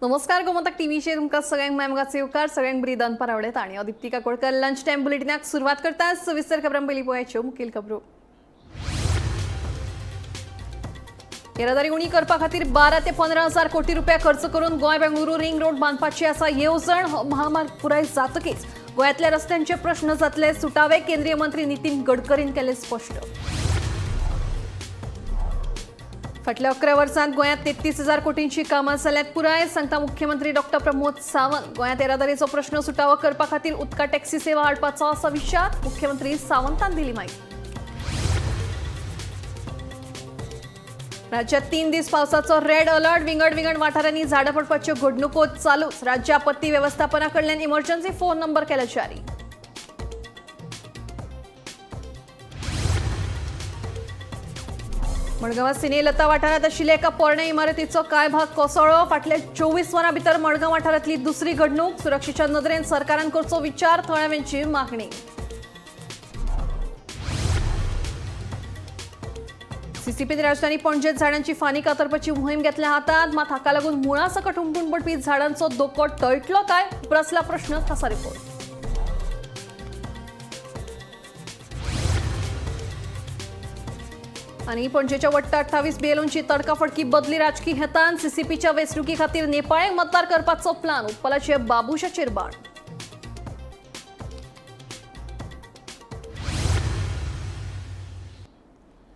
नमस्कार गोमंतक टीव्हीचे तुमका सगळ्यांक मेमगाचे उपकार सगळ्यांक बरी दनपार आवडेत आणि दीप्ती काकोडकर लंच टाइम बुलेटिनाक सुरुवात करतात सविस्तर खबरां पयलीं पळोवयाच्यो मुखेल खबरो। येरादारी उणी करपा खातीर 12 ते 15 हजार कोटी रुपया खर्च करून गोय बेंगळुरू रिंग रोड बांदपाची आसा येवजण। महामार्ग पुराय जातकीच गोंयांतल्या रस्त्यांचे प्रश्न जातले सुटावे केंद्रीय मंत्री नितीन गडकरीन केले स्पष्ट। फाटल्या 11 वर्सांत गोंयांत 33,000 कोटींची कामां जाल्यात पुराय सांगता मुख्यमंत्री डॉ प्रमोद सावंत। गोंयांत येरादारीचो प्रश्न सुटावो करपा खातीर उदका टॅक्सी सेवा हाडपाचो आसा विचार मुख्यमंत्री सावंतान दिली माहिती। राज्यात 3 दीस पावसाचो रेड अलर्ट विंगड वाठारांनी झाडां पडपाच्यो घडणुको चालूच। राज्य आपत्ती व्यवस्थापना कडल्यान इमर्जन्सी फोन नंबर केला जारी। मडगांवां सिनेलता वाठारांत आशिल्ल्या एका पोरण्या इमारतीचो कांय भाग कोसळ्ळो। फाटल्या 24 वरां भितर मडगांव वाठारांतली दुसरी घडणूक। सुरक्षेच्या नदरेन सरकारान करचो विचार थळाव्यांची मागणी। सीसीपीन राजधानी पणजेत झाडांची फानी कातरपाची मोहीम घेतल्या हातात मात हाका लागून मुळा सकट हुमटून पडपी झाडांचो धोको टळटलो काय उप्रासला प्रश्न खासा रिपोर्ट। आणि पणजेच्या वट्टा 28 बीएलओंची तडकाफडकी बदली राजकीय हेतान सीसीपीच्या वेंचणुकी खातीर नेपाळाक मतदार करपाचो प्लान उत्पलाचे बाबुशाचेर बाण।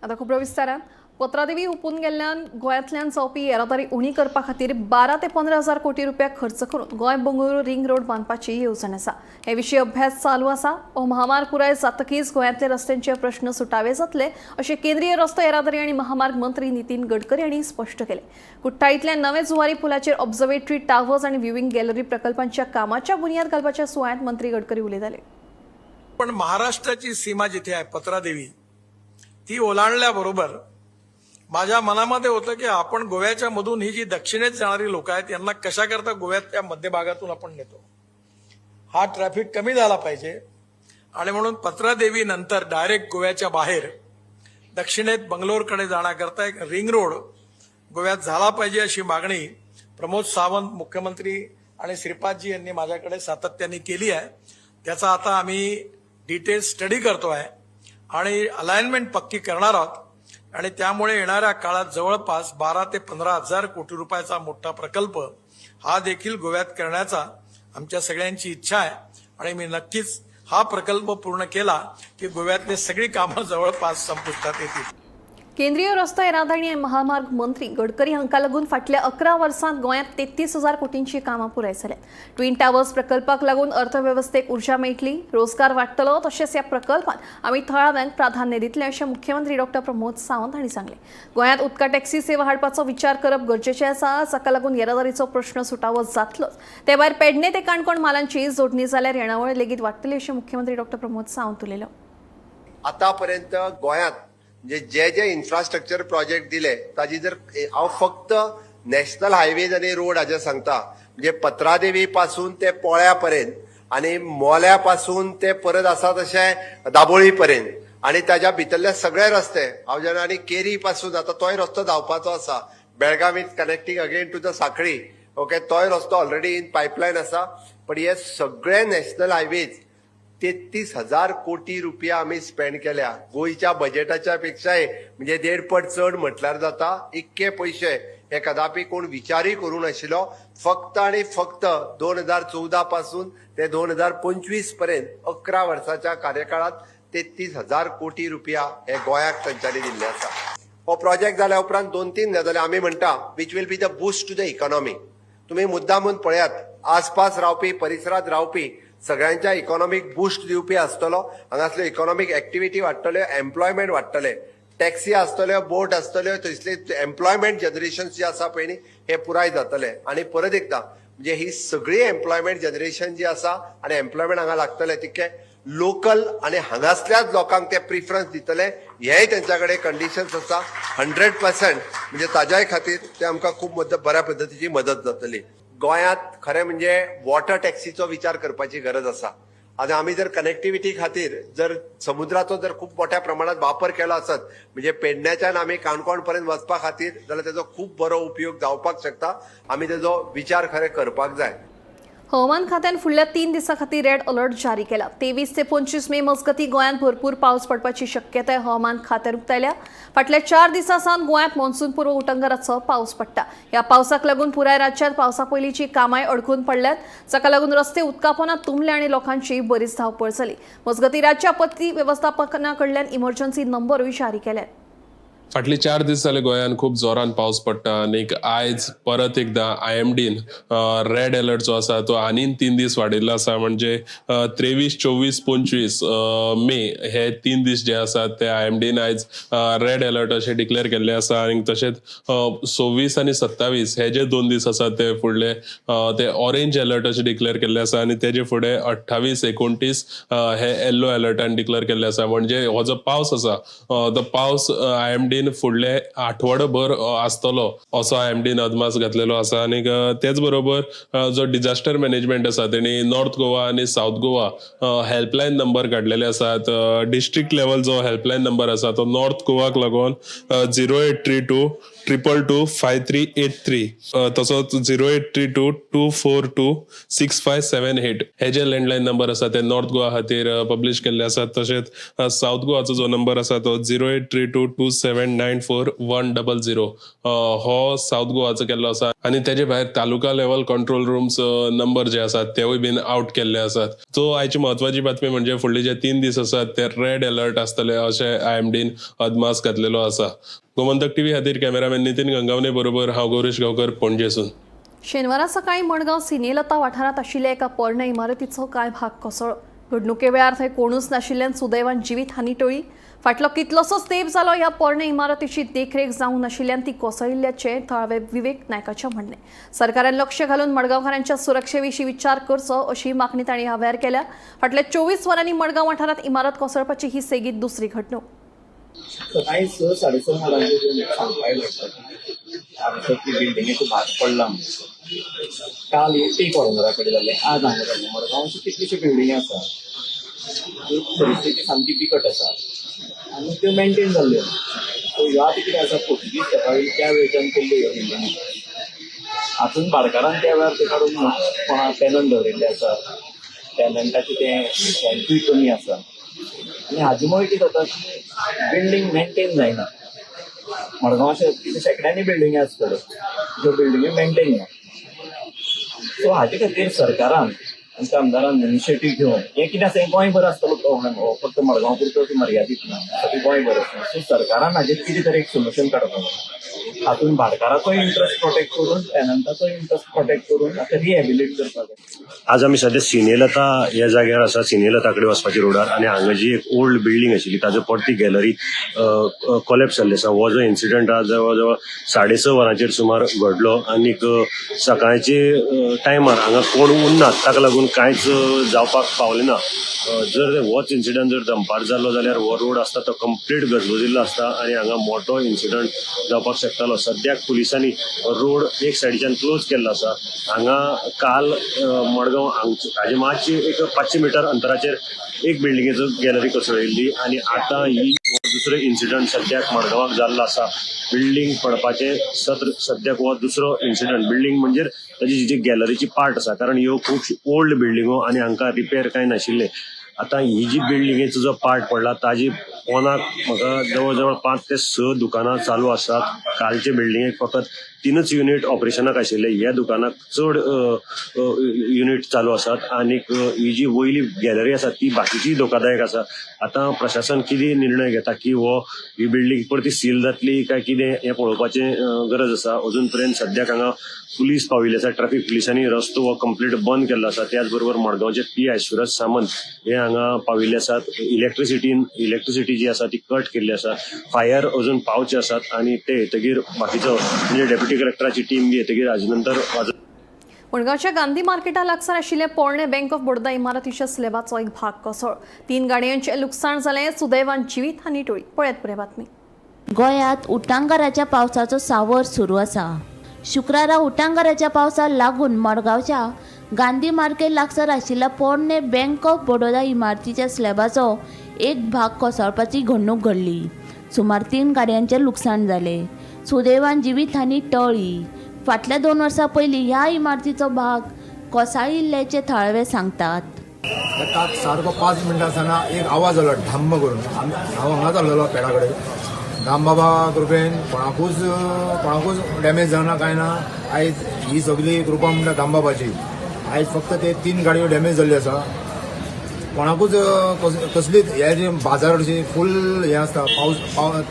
आता खूब विस्तारान पत्रादेवी हुपून गेल्ल्यान गोंयांतल्यान जावपी येरादारी उणी करपा खातीर 12 ते 15 हजार कोटी रुपया खर्च करून गोंय बेंगळुरू रिंग रोड बांदपाची येवजण आसा। हे विशीं अभ्यास चालू आसा। हो महामार्ग पुराय जातकीच गोंयांतले रस्त्यांचे प्रश्न सुटावे जातले अशें केंद्रीय रस्तो येरादारी आनी महामार्ग मंत्री नितीन गडकरी हांणी स्पश्ट केले। कुट्टाळींतल्या नवे जुवारी पुलाचेर ऑब्झर्वेटरी टावर्स आनी व्ह्यूइंग गॅलरी प्रकल्पांच्या कामाच्या बुनयाद घालपाच्या सुवाळ्यांत मंत्री गडकरी उलयताले। पण महाराष्ट्राची सीमा जिथे आहे पत्रादेवी ती ओलांडल्याबरोबर माझ्या मनामध्ये होतं की आपण गोव्याच्या मधून ही जी दक्षिणेत जाणारी लोक आहेत यांना कशा करता गोव्याच्या मध्यभागातून आपण नेतो। हा ट्रॅफिक कमी झाला पाहिजे आणि म्हणून पत्रादेवी नंतर डायरेक्ट गोव्याच्या बाहेर दक्षिणेत बंगलोरकडे जाण्याकरता एक रिंग रोड गोव्यात झाला पाहिजे अशी मागणी प्रमोद सावंत मुख्यमंत्री आणि श्रीपादजी यांनी माझ्याकडे सातत्याने केली आहे। त्याचा आता आम्ही डिटेल स्टडी करतोय आणि अलाइनमेंट पक्की करणार आहोत आणि त्यामुळे येणाऱ्या काळात जवळपास 12 ते 15 हजार कोटी रुपयाचा मोठा प्रकल्प हा देखील गोव्यात करण्याचा आमच्या सगळ्यांची इच्छा आहे आणि मी नक्कीच हा प्रकल्प पूर्ण केला की गोव्यातले सगळी कामं जवळपास संपुष्टात येतील। केंद्रीय रस्तो येरादारी आनी महामार्ग मंत्री गडकरी हांका लागून फाटल्या 11 वर्सांत गोंयांत 33,000 कोटींची कामां पुराय जाल्यात। ट्विन टावर्स प्रकल्पाक लागून अर्थवेवस्थेक उर्जा मेळटली रोजगार वाडटलो तशेंच ह्या प्रकल्पात आमी थळाव्यांक प्राधान्य दितले अशें मुख्यमंत्री डॉ प्रमोद सावंत हांणी सांगले। गोंयांत उदका टॅक्सी सेवा हाडपाचो विचार करप गरजेचें आसा जाका लागून येरादारीचो प्रश्न सुटावो जातलोच। ते भायर पेडणे ते काणकोण मालांची जोडणी जाल्यार येणावळ लेगीत वाडटली अशें मुख्यमंत्री डॉ प्रमोद सावंत उलयलो। आतापर्यंत गोंयांत जे इन्फ्रास्ट्रक्चर प्रोजेक्ट दिले ताजी जर हांव फक्त नॅशनल हायवेज आनी रोड हाजे सांगता म्हणजे पत्रादेवी पासून ते पोळ्या पर्यंत आनी मोल्या पासून ते परत आसा तशें दाबोळी पर्यंत आनी ताज्या भितरले सगळे रस्ते हांव जेन्ना आनी केरी पासून आता तोय रस्तो धांवपाचो आसा Belgaum is connecting again to the Sankhali okay तोय रस्तो ऑलरेडी इन पायपलायन आसा पण हे सगळे नॅशनल हायवेज 33,000 कोटी रुपया आम्ही स्पेंड केल्या गोयच्या बजेटाच्या पेक्षाय म्हणजे 1.5 पट चड म्हटल्यार जाता। इतके पैसे हे कदापि कोण विचारही करू नाशिल्लो। फक्त आणि फक्त 2014 पासून ते 2025 पर्यंत 11 वर्षाच्या कार्यकाळात 33,000 कोटी रुपया हे गोंयाक तांच्यांनी दिल्ले आसा। हो प्रोजेक्ट जाल्या उपरांत 2-3 गजाली आमी म्हणटा which will be the boost to the economy. तुम्ही मुद्दामून पळयात आसपास रावपी परिसरात रावपी सगळ्यांच्या इकॉनॉमिक बूस्ट दिवपी आसतलो हांगासल्यो इकॉनॉमिक एक्टिविटी वाडटल्यो एम्प्लॉयमेंट वाडटले टॅक्सी आसतल्यो बोट आसतल्यो थंयसले एम्प्लॉयमेंट जनरेशन जे आसा पळय न्ही हे पुराय जातले आणि परत एकदा म्हणजे ही सगळी एम्प्लॉयमेंट जनरेशन जी आसा आणि एम्प्लॉयमेंट हांगा लागतले तितके लोकल आणि हांगासल्याच लोकांक ते प्रिफरन्स दितले हेय त्यांच्याकडे कंडिशन्स आसा 100% म्हणजे ताज्याय खातीर ते आमकां खूब बऱ्या पद्धतीची मदत जातली। गोंयांत खरें म्हणजे वॉटर टॅक्सीचो विचार करपाची गरज आसा। आणि आम्ही जर कनेक्टिव्हिटी खातीर जर समुद्राचो जर खूप मोठ्या प्रमाणात वापर केलो आसत म्हणजे पेडण्याच्यान आमी काणकोण पर्यंत वचपा खातीर जाल्यार तेजो खूप बरो उपयोग जावपाक शकता. आमी तेजो विचार खरे करपाक जाय. हवामान खात्यान फुडल्या 3 दिसां खातीर रेड अलर्ट जारी केला. 23 ते 25 मे मजगतीं गोंयांत भरपूर पावस पडपाची शक्यताय हवामान खात्यान उक्तायल्या. फाटल्या 4 दिसां सावन गोंयांत मॉन्सून पूर्व उटंगराचो पावस पडटा. ह्या पावसाक लागून पुराय राज्यांत पावसा पयलींची कामांय अडकून पडल्यात, जाका लागून रस्ते उदकापोंदात तुंबले आनी लोकांची बरीच धांवपळ जाली. मजगतीं राज्य आपत्ती वेवस्थापना कडल्यान इमर्जन्सी नंबरूय जारी केल्यात. फाटले 4 दीस जाले गोंयांत खूप जोरान पावस पडटा आनी आयज परत एकदा IMDन रेड अलर्ट जो आसा तो आनीक 3 दीस वाडयल्लो आसा. म्हणजे 23, 24, 25 मे हे 3 दीस जे आसात ते IMDन आयज रेड अलर्ट अशें डिक्लेअर केल्ले आसा. आनी तशेंच 26 आनी 27 हे जे 2 दीस आसात ते फुडले ते ऑरेंज अलर्ट अशें डिक्लेअर केल्ले आसा. आनी तेजे फुडें 28, 29 हे येल्लो अलर्टान डिक्लेअर केल्ले आसा. म्हणजे हो जो पावस आसा तो पावस IMD फुडले आठवडोभर आसतलो असो IMDन अदमास घातलेलो आसा. आनी तेच बरोबर जो डिझास्टर मॅनेजमेंट आसा तेणी नॉर्थ गोवा आनी साऊथ गोवा हेल्पलायन नंबर काडलेले आसात. डिस्ट्रिक्ट लेवल जो हेल्पलायन नंबर आसा तो नॉर्थ गोवाक लागून 0832 222 5383 तसोच 0832 242 6578 हे जे लँडलायन नंबर आसा ते नॉर्थ गोवा खातीर पब्लीश केल्ले आसात. तशेंच साऊथ गोवाचो जो नंबर आसा तो 0832 2794 100 हो साऊथ गोवाचो केल्लो आसा. आनी तेजे भायर तालुका लेवल कंट्रोल रूम्स नंबर जे आसात तेवूय बीन आउट केल्ले आसात. सो आयची म्हत्वाची बातमी म्हणजे फुडले जे 3 दीस आसात ते रेड अलर्ट आसतले अशें IMDन अदमास घातलेलो आसा. गोमंतक टीव्ही खातीर कॅमेरामॅन नितीन गंगावणे बरोबर हांव गौरीश गांवकर, पणजेसून. शेनवारा सकाळी मडगांव सिनेलता वाठारात आशिल्ल्या एका पोरण्या इमारतीचो कांय भाग कोसळ्ळो. घडणुके वेळार थंय कोणूच नाशिल्ल्यान सुदैवान जिवीत हानी टळ्ळी. फाटलो कितलोसोच तेंप जालो ह्या पोरण्या इमारतीची देखरेख जावंक नाशिल्ल्यान ती कोसळिल्ल्याचें थळावे विवेक नायकाचें म्हणणें. सरकारान लक्ष घालून मडगांवकारांच्या सुरक्षे विशीं विचार करचो अशी मागणी तांणी ह्या वेळार केल्या. फाटल्या 24 वरांनी मडगांव वाठारांत इमारत कोसळपाची ही सेगीत दुसरी घडणूक. सकाळी 6-6:30 वरांचेर सांगपाक लागता आमच्या ती बिल्डिंगेचो भाग पडला म्हणून. काल एक ऑर्डरा कडेन जालें, आज हांगा जालें. मडगांवची कितलीशी बिल्डिंगी आसा, परिस्थिती सामकी बिकट आसा आनी त्यो मेंटेन जाल्ल्यो. सो ह्यो आतां कितें आसा, पोर्तुगीज सकाळी त्या वेळच्यान केल्ल्यो ह्यो बिल्डिंगी. हातून भाडकारान त्या वेळार ते काडून कोणा टॅनंट दवरिल्ले आसा, टॅनंटाचे ते रँटूय कमी आसा. आनी हाजे मुळे कितें जाता की बिल्डींग मेंटेन जायना. मडगांव अशें कितें शेकड्यांनी बिल्डिंगी आसतल्यो ज्यो बिल्डिंगी मेंटेन ना. सो हाजे खातीर सरकारान आमच्या आमदारान इनिशिएटीव घेवन हें कितें आसा, हें गोंयभर आसतलो प्रॉब्लेम, हो फक्त मडगांव पुरतो मर्यादीत ना, सगळें गोंयभर आसता. सो सरकारान हाजेर कितें तरी एक सोल्युशन काडपाक जाय. हातून भाडकाराचो इंट्रस्ट प्रोटेक्ट करून टॅनंटाचो इंट्रस्ट प्रोटेक्ट करून आता रिहॅबिलिट करपाक जाय. आज आमी सध्या सिनेलता ह्या जाग्यार आसा, सिनेलता कडेन वचपाच्या रोडार. आनी हांगा जी एक ओल्ड बिल्डींग आशिल्ली ताजो परती गॅलरी कोलॅप्स जाल्ली आसा. हो जो इन्सिडंट आज जवळ जवळ 6:30 वरांचेर सुमार घडलो. आनीक सकाळचे टायमार हांगा कोण उरनात, ताका लागून कांयच जावपाक पावलें ना. जर होच इन्सिडंट जर दंपार जाल्लो जाल्यार हो रोड आसता तो कंप्लीट गजबजिल्लो आसता आनी हांगा मोठो इन्सिडंट जावपाक शकतालो. सद्याक पुलिसांनी रोड एक सायडीच्यान क्लोज केल्लो आसा. हांगा काल मडगांव हाजे मातशी एक 500 मिटर अंतराचेर एक बिल्डिंगेचो गॅलरी कोसळिल्ली आनी आतां ही दुसरो इन्सिडंट सद्याक मडगांवाक जाल्लो आसा. बिल्डींग पडपाचें सद्याक हो दुसरो इन्सिडंट. बिल्डींग म्हणजे ताजी जी गॅलरीची पार्ट आसा, कारण ह्यो खूब ओल्ड बिल्डिंगो आनी हांकां रिपेर कांय नाशिल्ले. आतां ही जी बिल्डिंगेचो जो पार्ट पडला ताजी पोंदाक म्हाका जवळ जवळ 5 ते 6 दुकानां चालू आसात. कालचे बिल्डिंगेक फकत 3च युनिट ऑपरेशनाक आशिल्ले, ह्या दुकानाक चड युनिट चालू आसात. आनीक ही जी वयली गॅलरी आसा ती बाकीची धोकादायक आसा. आतां प्रशासन कितें निर्णय घेता की ही बिल्डींग परती सील जातली काय कितें हें पळोवपाचें गरज आसा. अजून पर्यंत सद्याक हांगा पुलीस पाविल्ले आसा. ट्रॅफिक पुलिसांनी रस्तो हो कंप्लीट बंद केल्लो आसा. त्याच बरोबर मडगांवचे PI सुरज सामंत हे हांगा पाविल्ले आसात. इलेक्ट्रिसिटी जी आसा ती कट केल्ली आसा. फायर अजून पावचे आसात आनी ते येतगीर बाकीचो म्हणजे डेप्युटी कलेक्टराची टीम बी येतगीर हाजे नंतर मडगांवच्या गांधी मार्केटा लागसार आशिल्ले पोरणे बँक ऑफ बडोदा इमारतीच्या स्लॅबाचो एक भाग कोसळ्ळो. 3 गाडयांचें लुकसाण जालें, सुदैवान जिवीत हानी टळ्ळी. पळयात पुरे बातमी. गोंयांत उटंगाराच्या पावसाचो सावर सुरू आसा. शुक्रारा उटंगाराच्या पावसाक लागून मडगावच्या गांधी मार्केट लागसार आशिल्ल्या पोरणे बँक ऑफ बडोदा इमारतीच्या स्लॅबाचो एक भाग कोसळपाची घडणूक घडली. सुमार 3 गाडयांचें लुकसाण जालें. सुदैवान जिवीतहानी टळ्ळी. फाटल्या 2 वर्सां पयलीं ह्या इमारतीचो भाग कोसळिल्ल्याचे थळावे सांगतात. ताका सारको 5 मिनटां आसतना एक आवाज आलो ढाम्म करून. हांव हांगाच आसलेलो पेडा कडेन. दामबाबा कृपेन कोणाकूच डॅमेज जावना काय ना. आयज ही सगळी कृपा म्हणटा दामबाबाची. आयज फक्त ते 3 गाडयो डॅमेज जाल्ल्यो आसा. कोणाकूच कसलीच हे जे बाजार अशी फूल हे आसता. पावस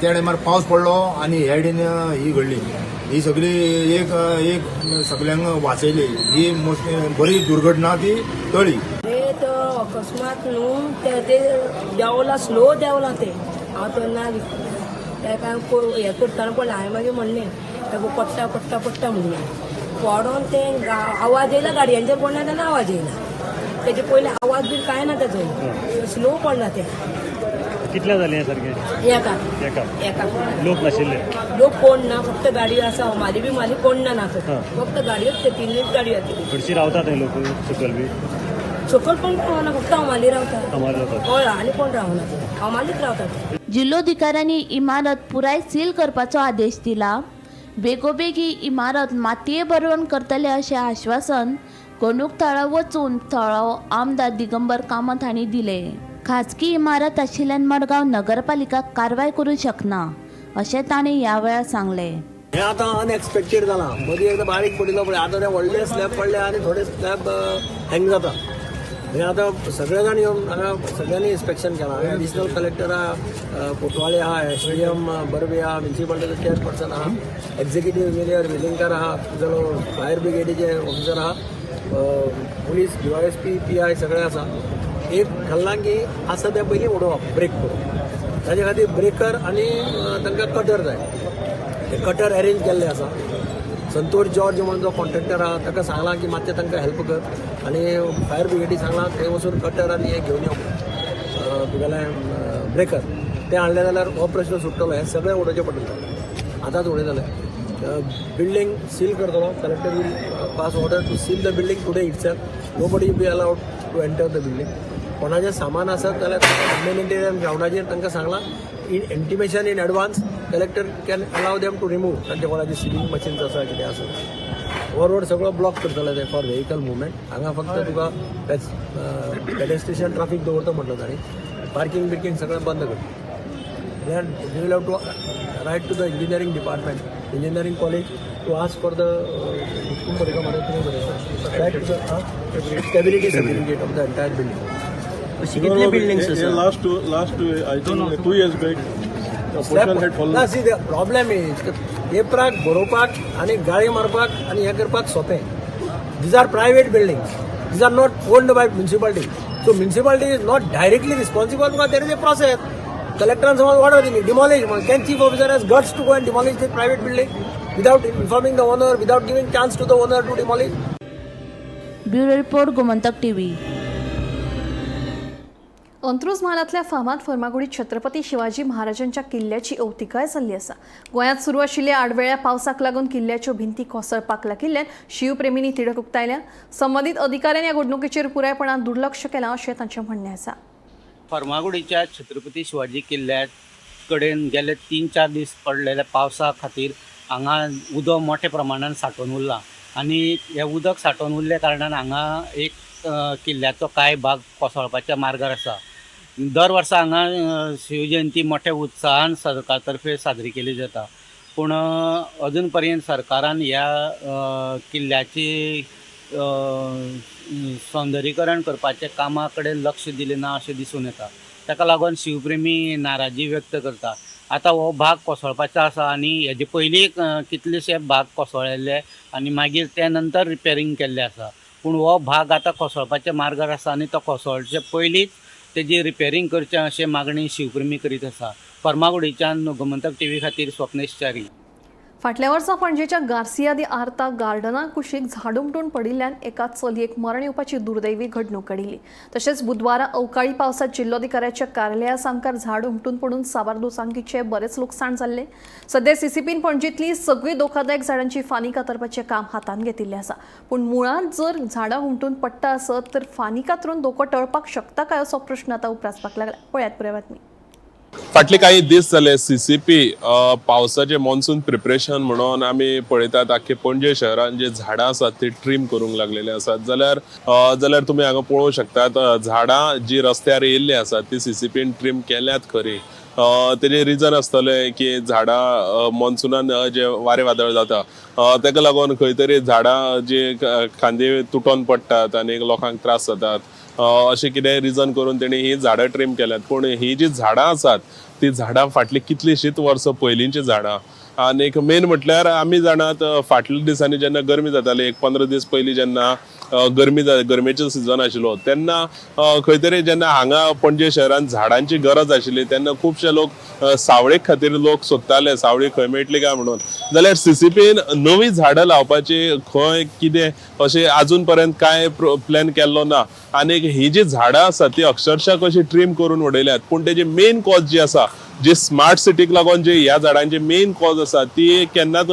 त्या टायमार पावस पडलो आनी हे सायडीन ही घडली. ही सगळी एक सगळ्यांक वाचयली. ही मोस्ट बरी दुर्घटना ती टळ्ळी. तो अकस्मात न्हू ते देंवला स्लो देंवला ते. हांव तेन्ना ताका हें करतना पडलें. हांवें मागीर म्हणलें ताका पडटा पडटा पडटा म्हणलें. पडोन ते आवाज येयला गाडयांचेर पडना तेन्ना आवाज येयला. तेजे पयलीं आवाज बी कांय ना ताचो. स्लो पडला ते. कितले जाले सारखे एका लोक नाशिल्ले. लोक कोण ना. फक्त गाडयो आसा. माली कोण ना फक्त गाडयोच ते 3 गाडयो आसा. हरशी रावतात हे लोक सकल बी. सकल पण रावना. फक्त हमाली रावतात. रावतात. हय आनी कोण रावना. हमालीच रावतात. जिल्लोधिकाऱ्यांनी इमारत पुराय सील करपाचो आदेश दिला. बेगोबेग ही इमारत मातये भरवण करतले अशें आश्वासन घडणूक थळार वचून थळावो आमदार दिगंबर कामत हांणी दिलें. खाजगी इमारत आशिल्ल्यान मडगांव नगरपालिका कारवाय करूं शकना अशें ताणें ह्या वेळार सांगलें. हे आतां अनएक्सपेक्टेड जालां. मदीं एकदां बारीक पडिल्लो पळय. आतां ते व्हडले स्लॅब पडले आनी थोडे स्लॅब हँग जाता. हे आतां सगळे जाण येवन हांगा सगळ्यांनी इन्स्पेक्शन केलां. एडिशनल कलेक्टर आहा, कोटवाळे आहा, SDM बर्वे आहा, म्युन्सिपालिटीचो चेअरपर्सन आहा, एक्झिक्युटीव इंजिनियर वेलिंगकार आहा, तुजो फायर ब्रिगेडीचे ऑफिसर आहा, पुलीस DYSP PI सगळे आसा. एक घालना की आसा ते पयलीं उडोवप ब्रेक करून. ताजे खातीर ब्रेकर आनी तांकां कटर जाय. ते कटर अरेंज केल्ले आसा. संतोष जॉर्ज म्हणून जो कॉन्ट्रॅक्टर आहा ताका सांगलां की मातशें तांकां हेल्प कर. आनी फायर ब्रिगेडी सांगलां थंय वचून कटर आनी हे घेवन यो तुगेलें ब्रेकर. ते हाडले जाल्यार हो प्रश्न सुट्टलो. हे सगळें उडोवचें पडटलें. आतांच उडय जालें. बिल्डींग सील करतलो. Collector will pass order to seal the building today itself. Nobody be allowed to enter the building. कोणाचें सामान आसत जाल्यार ह्युमॅनिटेरियन ग्रावंडाचेर तांकां सांगलां intimation in advance. Collector can allow them to remove तांचे कोणाचे सिलिंग मशीन्स आसा कितें आसा. हो रोड सगळो ब्लॉक करतले ते फॉर व्हेकल मुवमेंट. हांगा फक्त तुका पेडेस्ट्रियन ट्राफीक दवरता म्हटलं तांणी. पार्किंग बिर्किंग सगळें बंद करता. Then you will have to write to the engineering department, engineering college to ask for the stability certificate of the entire building. कितले buildings last I think 2 years back ना see the problem is पेपराक बरोवपाक आनी गाळी मारपाक आनी हें करपाक सोंपें. These are private buildings. These are not owned by municipality. So municipality is not directly responsible because there is a process. कलेक्टरान समज ऑर्डर दिली डिमॉलिश म्हणून. Can chief officer has guts to go and demolish the private building without informing the owner, without giving chance to the owner to demolish. Bureau report Gomantak TV. Antruz म्हालांतल्या फामाद फर्मागुडीत छत्रपती शिवाजी महाराजांच्या किल्ल्याची अवतिकाय जाल्ली आसा. गोंयांत सुरू आशिल्ल्या आडवेळ्या पावसाक लागून किल्ल्याच्यो भिंती कोसळपाक लागिल्ल्यान शिवप्रेमींनी तिडक उक्तायल्या. संबंदीत अधिकाऱ्यांनी ह्या घडणुकेचेर पुरायपणान दुर्लक्ष केलां अशें तांचें म्हणणें आसा. फर्मागुडीच्या छत्रपती शिवाजी किल्ल्या कडेन गेले 3-4 दीस पडलेल्या पावसा खातीर हांगा उदक मोठ्या प्रमाणात सांठून उरलां. आनी हें उदक सांठून उरल्या कारणान हांगा एक किल्ल्याचो कांय भाग कोसळपाच्या मार्गार आसा. दर वर्सा हांगा शिवजयंती मोठ्या उत्साहान सरकार तर्फे साजरी केली जाता. पूण अजून पर्यंत सरकारान ह्या किल्ल्याची सौंदर्यीकरण करपाच्या कामा कडेन लक्ष दिलें ना अशें दिसून येता. ताका लागून शिवप्रेमी नाराजी व्यक्त करता. आतां हो भाग कोसळपाचो आसा आनी हेजे पयलीं कितलेशे भाग कोसळ्ळेले आनी मागीर ते नंतर रिपेरींग केल्ले आसा. पूण हो भाग आतां कोसळपाच्या मार्गार आसा आनी तो कोसळचे पयलींच तेजी रिपेरींग करचें अशें मागणी शिवप्रेमी करीत आसा. फर्मागुडीच्यान गोमंतक TV खातीर स्वप्नेश च्यारी. फाटल्या वर्सा पणजेच्या गार्सिया दी आर्ता गार्डना कुशीक झाड उमटून पडिल्ल्यान एका चलयेक मरण येवपाची दुर्दैवी घडणूक घडिल्ली. तशेंच बुधवारा अवकाळी पावसात जिल्लोधिकाऱ्याच्या कार्यालया सामकार झाड उमटून पडून साबार दुचांकीचे बरेच लुकसाण जाल्ले. सध्या सीसीपीन पणजेंतली सगळी धोकादायक झाडांची फानी कातरपाचें काम हातांत घेतिल्लें आसा. पूण मुळांत जर झाडां उमटून पडटा आसत तर फानी कातरून धोको टळपाक शकता काय असो प्रश्न आतां उप्रासपाक लागला. पळयात पुराय बातमी. फाटले काही दीस जाले सीसीपी पावसाचे मॉन्सून प्रिपरेशन म्हणून आमी पळयतात आख्खे पणजे शहरान जे झाडां आसात ती ट्रीम करूंक लागलेले आसात. जाल्यार तुमी हांगा पळोवंक शकतात झाडां जी रस्त्यार येयल्ली आसात ती सीसीपीन ट्रीम केल्यात खरी. तेजे रिजन आसतलें की झाडां मॉन्सुनान जे वारें वादळ जाता तेका लागून खंय तरी झाडां जी खांदी तुटोन पडटात आनी लोकांक त्रास जातात अशें कितें रिजन करून तेणी ही झाडां ट्रीम केल्यात. पूण ही जी झाडां आसात ती झाडां फाटली कितलींशींच वर्सां पयलींची झाडां. आनी एक मेन म्हटल्यार आमी जाणात फाटल्या दिसांनी जेन्ना गरमी जाताली 15 दीस पयलीं जेन्ना गरमेचो सिजन आशिल्लो तेन्ना खंय तरी जेन्ना हांगा पणजे शहरान झाडांची गरज आशिल्ली तेन्ना खुबशे लोक सावळे खातीर लोक सोदताले सावळी खंय मेळटली काय म्हणून. जाल्यार सीसीपीन नवी झाडां लावपाची खंय कितें अशें आजून पर्यंत काय प्लॅन केल्लो ना. आनी ही जी झाडां आसा ती अक्षरशः कशी ट्रीम करून उडयल्यात. पूण तेजी मेन कॉज जी आसा जी स्मार्ट सिटीक लागून जी ह्या झाडांची मेन कॉज आसा ती केन्नाच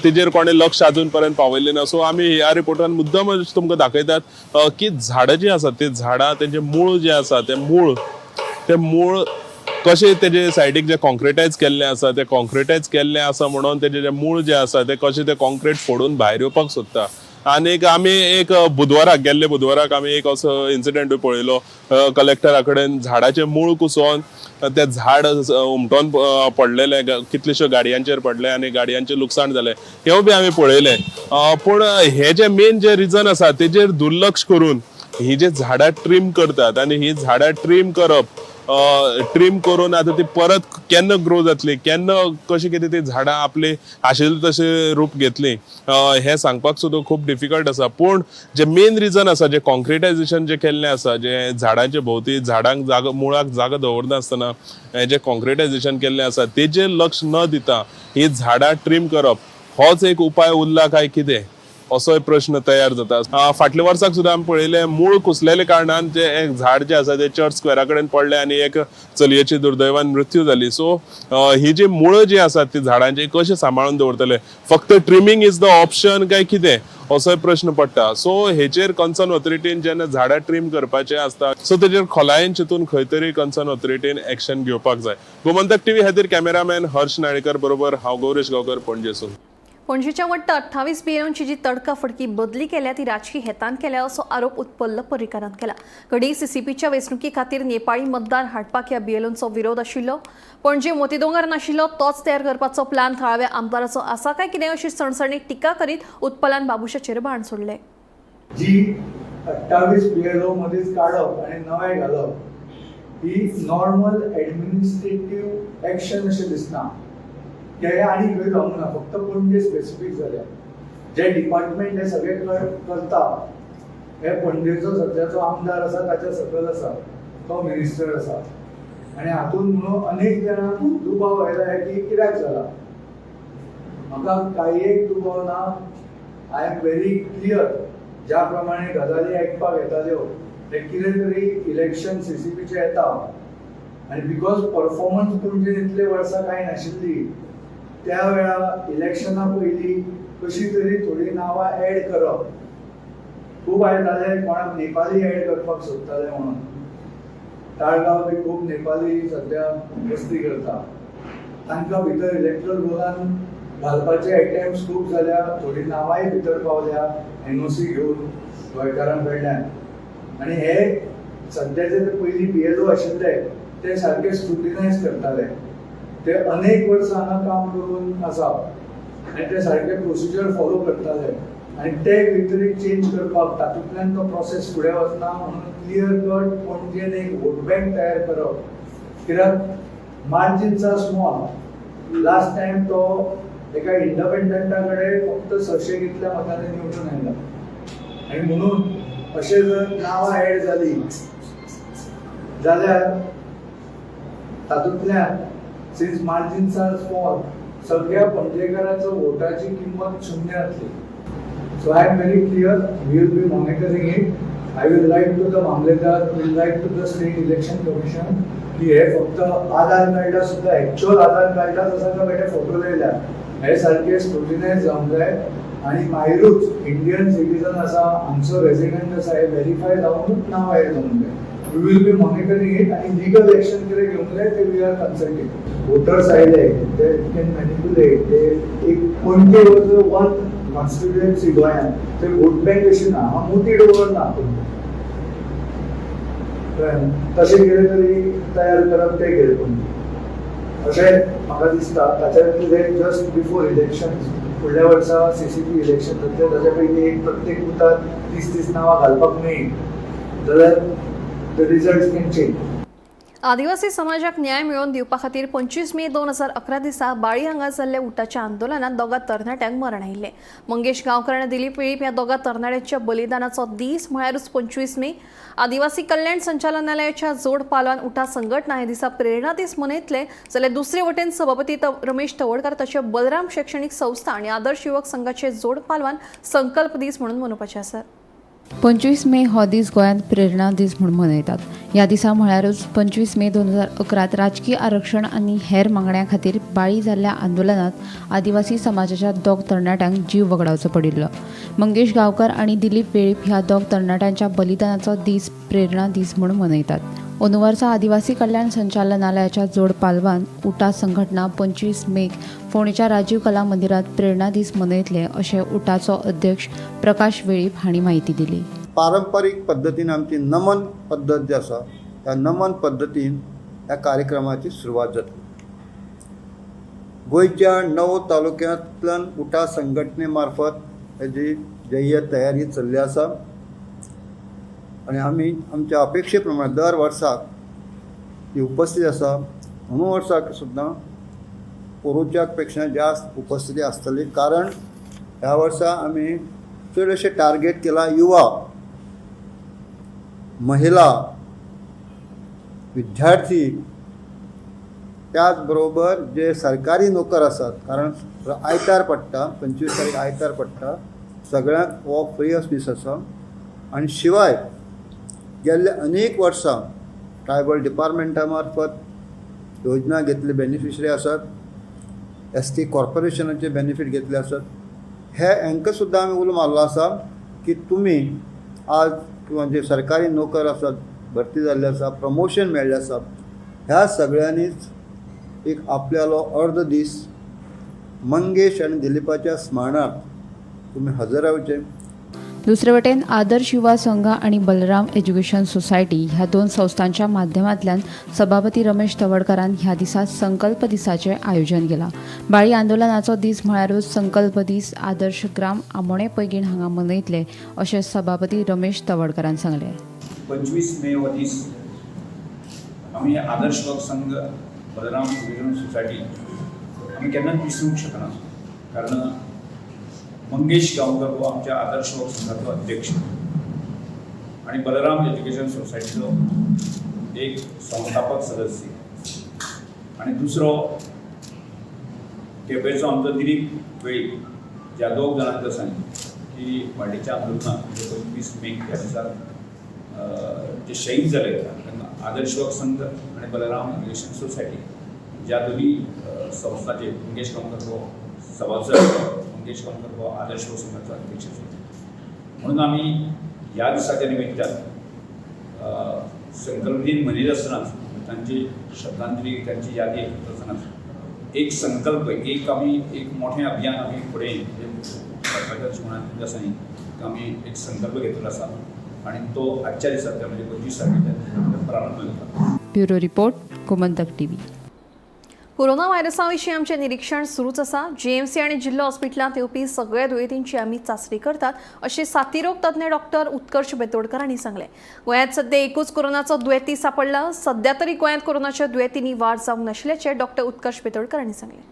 तेजेर कोणें लक्ष आजून पर्यंत पावयल्लें ना. सो आमी ह्या रिपोर्टान मुद्दम तुमकां दाखयतात की झाडां जी आसात ती झाडां तेंचे मूळ जे आसा ते मूळ कशें तेजे सायडीक जे कॉन्क्रिटायज केल्लें आसा ते कॉन्क्रिटायज केल्लें आसा म्हणून तेजे जे मूळ जे आसा ते कशें ते कॉन्क्रीट फोडून भायर येवपाक सोदता. आनी आमी एक गेल्ले बुधवाराक आमी एक असो इन्सिडेंटूय पळयलो. कलेक्टरा कडेन झाडाचे मूळ कुसोवन ते झाड उमटोन पडलेले कितल्योश्यो गाडयांचेर पडले आनी गाडयांचें लुकसाण जालें हें बी आमी पळयलें. पूण हे जे मेन जे रिजन आसा तेजेर दुर्लक्ष करून ही जी झाडां ट्रीम करतात आनी ही झाडां ट्रीम करून आतां ती परत केन्ना ग्रो जातली केन्ना कशी कितें ती झाडां आपली आशिल्ली तशें रूप घेतली हें सांगपाक सुद्दां खूब डिफिकल्ट आसा. पूण जे मेन रिजन आसा जे कॉन्क्रिटायजेशन जे केल्लें आसा जे झाडांचे भोंवती झाडांक मुळाक जागा दवरनासतना हें जे कॉन्क्रिटायजेशन केल्लें आसा तेजेर लक्ष न दिता ही झाडां ट्रीम करप होच एक उपाय उरला काय कितें असोय प्रश्न तयार जाता. फाटल्या वर्साक सुद्दां आमी पळयलें मूळ कुसलेल्या कारणान जे एक झाड जे आसा ते चर्च स्क्वेरा कडेन पडलें आनी एक चलयेची दुर्दैवान मृत्यू जाली. सो ही जी मुळं जी आसात ती झाडांची कशी सांबाळून दवरतले फक्त ट्रिमींग इज द ऑप्शन काय कितें असोय प्रश्न पडटा. सो हेचेर कन्सर्न ऑथॉरिटीन जेन्ना झाडां ट्रीम करपाचें आसता सो तेजेर खोलायेन चिंतून खंय तरी कन्सर्न ऑथॉरिटीन एक्शन घेवपाक जाय. गोमंतक टीव्ही खातीर कॅमेरामॅन हर्ष नाळेकर बरोबर हांव गौरेश गांवकर पणजेसून. पणजेच्या वट्ट 28 बिएलओंची जी तडकाफडकी बदली केल्या ती राजकीय हेतान केल्या असो आरोप उत्पल्ल पर्रीकारान केला. घडी सीसीपीच्या वेंचणुकी खातीर नेपाळी मतदार हाडपाक ह्या बिएलओंचो विरोध आशिल्लो. पणजे मोतीदोंगर नाशिल्लो तोच तयार करपाचो प्लॅन थळाव्या आमदाराचो आसा काय कितें अशी सणसणीत टिका करीत उत्पलान बाबुशाचेर बाण सोडले. जी 28 बिएलओ मध्येच काडप आणि नवे घालप ही नॉर्मल ऍडमिनिस्ट्रेटिव्ह एक्शन अशें दिसना. हे आणि खंय जावंक ना फक्त पणजे स्पेसिफीक जाल्या. जे डिपार्टमेंट हे सगळे करता हे पणजेचो सध्याचो आमदार आसा ताच्या सकयल आसा तो मिनिस्टर आसा आणि हातून म्हणून अनेक जाणांक दुबाव आयला हे की कित्याक जाला म्हाका काही एक दुबाव ना. आय एम व्हेरी क्लियर ज्या प्रमाणे गजाली आयकपाक येताल्यो ते कितें तरी इलेक्शन सीसीपीचे येता आणि बिकॉज परफॉर्मन्स पणजेन इतले वर्सां कांय नाशिल्ली त्या वेळा इलेक्शना पयलीं कशी तरी थोडी नांवां ऍड करप खूब आयताले कोणाक नेपाली ऍड करपाक सोदताले म्हणून. ताळगांव बी खूब नेपाली सध्या वस्ती करता तांकां भितर इलेक्ट्रल रोलान घालपाचे अटेम्प्ट्स खूब जाल्या. थोडी नांवांय भितर पावल्या एनओसी घेवन गोंयकारां कडल्यान. आनी हे सध्याचे जे पयलीं बिएलओ आशिल्ले ते सारके स्क्रुटिनायज करताले. ते अनेक वर्सां हांगा काम करून आसा आनी ते सारके प्रोसिजर फॉलो करताले आनी ते खंय तरी चेंज करपाक तातूंतल्यान तो प्रोसेस फुडें वचना म्हणून क्लियर कट पणजेन एक वोट बँक तयार करप. कित्याक margins are small. Last time तो एका इंडिपेंडंटा कडेन फक्त 600 कितल्या मतांनी निवडून आयला आनी म्हणून अशें जर नांवां ऍड जाली जाल्यार तातूंतल्यान since margins are small, सगळ्या पणजेकरांचो वोटाची किंमत शून्य जातली. So I am very clear, we will be monitoring it. I will write to the Mamlatdar, will write to the state election commission की हे फक्त आधार कार्डा सुद्धा एक्च्युअल आधार कार्डाच आसा काय बेटे फोटो लायल्या हे सारखे स्क्रुटिनायज जावंक जाय आणि भायरूच इंडियन सिटीजन आसा, आमचो रेसिडेंट आसा हे व्हेरीफाय जावनूच नाव भायर जावंक जाय. We will be monitoring it आणि लीगल एक्शन कितें घेवंक जाय ते वी आर कन्सल्टिंग. वोटर्स आयले ते कॅन मॅनिप्युलेट, ते एक पणजे वन कॉन्स्टिट्युएन्सी गोंयांत ते वोट बँक अशी ना, हांव मोठी डोवर ना तशें कितें तरी तयार करप ते केलें पणजे अशें म्हाका दिसता. ताच्या कितें जस्ट बिफोर इलेक्शन फुडल्या वर्सा CCP इलेक्शन जातलें ताच्या पयलीं एक प्रत्येक बुथार 30 नांवां घालपाक मेळ्ळी जाल्यार द रिजल्ट्स कॅन चेंज. आदिवासी समाजाक न्याय मिळवून दिवपा खातीर 25 मे 2011 दिसा बाळी हांगा जाल्ल्या उठाच्या आंदोलनात दोगा तरणाट्यांक मरण आयिल्लें. मंगेश गांवकर आनी दिलीप वेळीप ह्या दोगा तरणाट्यांच्या बलिदानाचो दीस म्हळ्यारूच 25 मे. आदिवासी कल्याण संचालनालयाच्या जोड पालवान उठा संघटना हे दिसा प्रेरणा दीस मनयतले जाल्यार दुसरे वटेन सभापती रमेश तवडकर तशें बलराम शैक्षणिक संस्था आनी आदर्श युवक संघाचे जोड पालवान संकल्प दीस म्हणून मनोवपाचे आसात. 25 मे हो दीस गोंयांत प्रेरणा दीस म्हणून मनयतात. ह्या दिसा म्हळ्यारूच 25 मे 2011 राजकीय आरक्षण आनी हेर मागण्यां खातीर बाळी जाल्ल्या आंदोलनात आदिवासी समाजाच्या दोग तरणाट्यांक जीव वगडावचो पडिल्लो. मंगेश गांवकर आनी दिलीप वेळीप ह्या दोग तरणाट्यांच्या बलिदानाचो दीस प्रेरणा दीस म्हणून मनयतात. अंदू वर्सा आदिवासी कल्याण संचालनालयाच्या जोड पालवान उठा संघटना 25 मेक फोंडेच्या राजीव कला मंदिरात प्रेरणा दीस मनयतले अशें उठाचो अध्यक्ष प्रकाश वेळीप हांणी माहिती दिली. पारंपरीक पद्दतीन आमची नमन पद्दत जी आसा त्या नमन पद्दतीन ह्या कार्यक्रमाची सुरवात जातली. गोंयच्या 9 तालुक्यांतल्यान उठा संघटने मार्फत हेजी जय्य तयारी चल्ली आसा आणि आमी आमच्या अपेक्षे प्रमाणे दर वर्साक ती उपस्थिती आसा. अंदू वर्साक सुद्दां पोरुच्या पेक्षा जास्त उपस्थिती आसतली, कारण ह्या वर्सा आमी चड अशें टार्गेट केला युवा, महिला, विद्यार्थी, त्याच बरोबर जे सरकारी नोकर आसात, कारण आयतार पडटा, 25 तारीख आयतार पडटा, सगळ्यांक हो फ्री दीस आसा. आनी शिवाय गेल्ले अनेक वर्सां ट्रायबल डिपार्टमेंटा मार्फत योजना घेतले बेनिफिशरी आसात, ST कॉर्पोरेशनाचे बेनिफीट घेतले आसात. हांकां सुद्दां आमी उलो मारलो आसा की तुमी आज किंवा जे सरकारी नोकर आसात, भरती जाल्ले आसा, प्रमोशन मेळ्ळें आसा, ह्या सगळ्यांनीच एक आपल्यालो अर्द दीस मंगेश आनी दिलीपाच्या स्मरणार्थ तुमी हजर रावचे. दुसरे वटेन आदर्श युवा संघ आणि बलराम एज्युकेशन सोसायटी ह्या दोन संस्थांच्या माध्यमांतल्यान सभापती रमेश तवडकरान ह्या दिसा संकल्प दिसाचे आयोजन केला. बाळी आंदोलनाचो दीस म्हळ्यारूच संकल्प दीस आदर्श ग्राम आमोणे पैगीण हांगा मनयतले अशें सभापती रमेश तवडकरान सांगले. 25 मे हो दीस आमी आदर्श युवक संघ बलराम एज्युकेशन सोसायटी आमी केन्नाच विसरूंक शकना, कारण मंगेश गांवकर हो आमच्या आदर्श युवक संघाचो अध्यक्ष आणि बलराम एज्युकेशन सोसायटीचो एक संस्थापक सदस्य आणि दुसरो केपेंचो आमचो दिलीप वेळीप. ज्या दोग जाणांचो सांग की वाडीच्या आंदोलनात 25 मे ह्या दिसा जे शहीद जाले तेन्ना आदर्श युवक संघ आणि बलराम एज्युकेशन सोसायटी ज्या दोन्ही संस्थांचे मंगेश गांवकर हो सभासद, मंगेश गांवकर हो आदर्श युवक संघाचो अध्यक्ष, म्हणून आमी ह्या दिसाच्या निमित्तान संकल्प दिन मनयत आसतनाच तांची श्रद्धांजली, त्यांची यादी करता आसतनाच एक संकल्प, आमी एक मोठें अभियान आमी फुडें सरकाराच्या शिक्षणांत आसा आमी एक संकल्प घेतलो आसा आणि तो आजच्या दिसांतल्यान म्हणजे 25 तारखेच्यान प्रारंभ जाता. Bureau report, Gomantak TV. Corona व्हायरसा विशीं आमचें निरीक्षण सुरूच आसा. GMC आनी जिल्लो हॉस्पिटलांत येवपी सगळ्या दुयेंतींची आमी चांचणी करतात अशें साथीरोग तज्ञ डॉक्टर उत्कर्श बेतोडकर हांणी सांगलें. गोंयांत सध्या एकूच कोरोनाचो दुयेंती सांपडला. सध्या तरी गोंयांत कोरोनाच्या दुयेंतींनी वाड जावंक नाशिल्ल्याचें डॉक्टर उत्कर्श बेतोडकर हांणी सांगलें.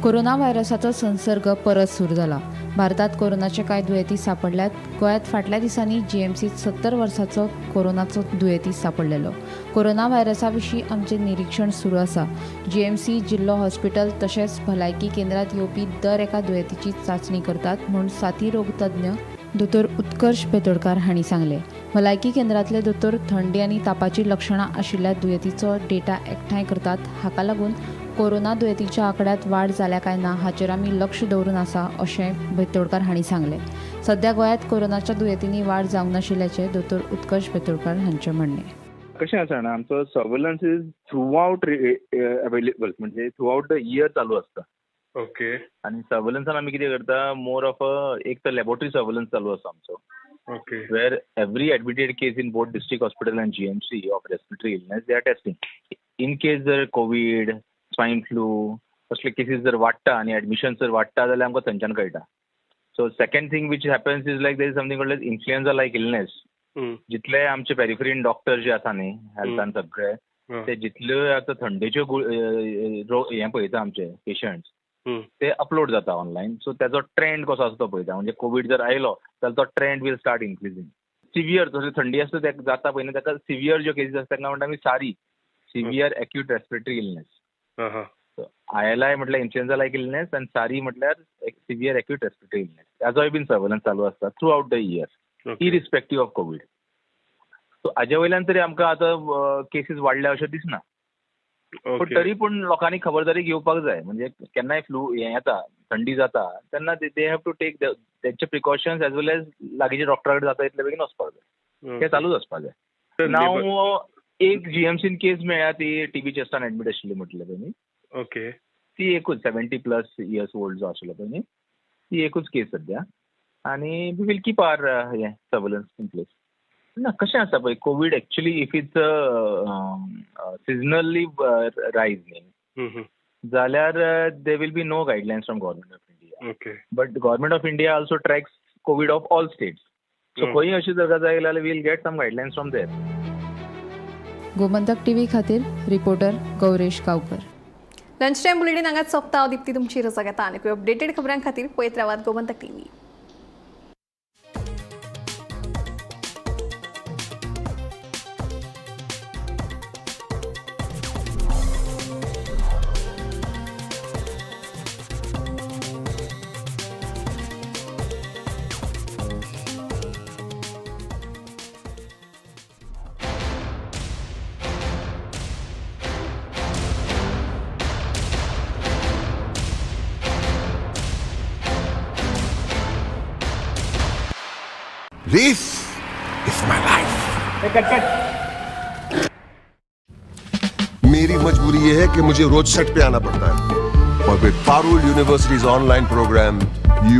कोरोना व्हायरसाचो संसर्ग परत सुरू जाला. भारतात कोरोनाचे कांय दुयेंती सापडल्यात. गोंयांत फाटल्या दिसांनी जीएमसीत 70 वर्सांचो कोरोनाचो दुयेंती सापडलेलो. कोरोना व्हायरसा विशीं आमचें निरीक्षण सुरू आसा. जीएमसी, जिल्लो हॉस्पिटल तशेंच भलायकी केंद्रांत येवपी दर एका दुयेंतीची चांचणी करतात म्हूण साथी रोग तज्ञ दोतोर उत्कर्श बेतोडकार हांणी सांगलें. भलायकी केंद्रांतले दोतोर थंडी आनी तापाची लक्षणां आशिल्ल्या दुयेंतीचो डेटा एकठांय करतात. हाका लागून कोरोना दुयेंतीच्या आंकड्यांत वाड जाल्या काय ना हाचेर आमी लक्ष दवरून आसा अशें बेतोडकार हांणी सांगलें. सध्या गोंयांत कोरोनाच्या दुयेंतींनी वाड जावंक नाशिल्ल्याचें दोतोर उत्कर्श बेतोडकार हांचें म्हणणें. कशें आसा जाणा, आमचो surveillance is through out available, म्हणजे थ्रू आउट द इयर चालू आसता. ओके. आणि सर्वेलन्सान आमी कितें करता, मोर ऑफ एक तर लॅबोरेटरी सर्वेलन्स चालू आसा आमचो, okay. Where every admitted case in both district hospital and GMC of respiratory illness they are testing. In case जर कोविड, स्वायन फ्लू असले केसीस जर वाडटा आनी एडमिशन जर वाडटा जाल्यार आमकां थंयच्यान कळटा. So second thing which happens is like there is something called as influenza like illness. जितले आमचे पेरिफेरीन डॉक्टर जे आसा न्ही हेल्थान सगळे, ते जितले आतां थंडेच्यो हें पळयता आमचे पेशंट्स, ते अपलोड जाता ऑनलायन. सो तेजो ट्रेंड कसो आसा तो पळयता. म्हणजे कोविड जर आयलो जाल्यार तो ट्रेंड वील स्टार्ट इन्क्रिजींग. सिवियर जसो थंडी आसता तेका जाता पळय न्ही, ताका सिवियर ज्यो केसीस आसता ताका म्हणटा आमी SARI, severe acute respiratory illness. ILI म्हटल्यार इन्फ्लुएन्झा लायक इलनेस आनी सारी म्हटल्यार सिवियर एक्यूट रेस्पिरेटरी इलनेस. हाजोय बीन सर्वेलन्स चालू आसता throughout the year, irrespective of COVID. So हाजे वयल्यान तरी आमकां आतां केसीस वाडल्या अशें दिसना. पण तरी पूण लोकांनी खबरदारी घेवपाक जाय. म्हणजे केन्नाय फ्लू हें येता, थंडी जाता तेन्ना दे हॅव टू टेक तेंचे प्रिकॉशन्स एज वेल एज लागींच्या डॉक्टरा कडेन जाता इतले बेगीन वचपाक जाय. तें चालूच आसपाक जाय. नाव एक जीएमसीन केस मेळ्ळ्या, ती टीबी चेस्टान एडमीट आशिल्ली म्हटलें पळय न्ही. ओके. ती एकूच 70+ इयर्स ओल्ड जो आशिल्लो पळय न्ही, ती एकूच केस सद्या. आनी वी वील कीप आवर हें सर्वेलन्स इन प्लेस. ना कशें आसा पळय, COVID actually if it's seasonally rise न्ही जाल्यार they will be no guidelines from government of India. Okay. But government of India also tracks COVID of all states. So खंय अशी जर जाय जाल्यार will get some guidelines from there. Gomantak TV खातीर reporter Gauresh Gaonkar. Lunch time bulletin हांगाच सोंपता. हांव दिप्ती तुमची रजा घेता आनी अपडेटेड खबरां खातीर पळयत रावात Gomantak TV. This is my life. मेरी मजबूरी ये है कि मुझे रोज सेट पे आना पड़ता है और with Parul universities online program you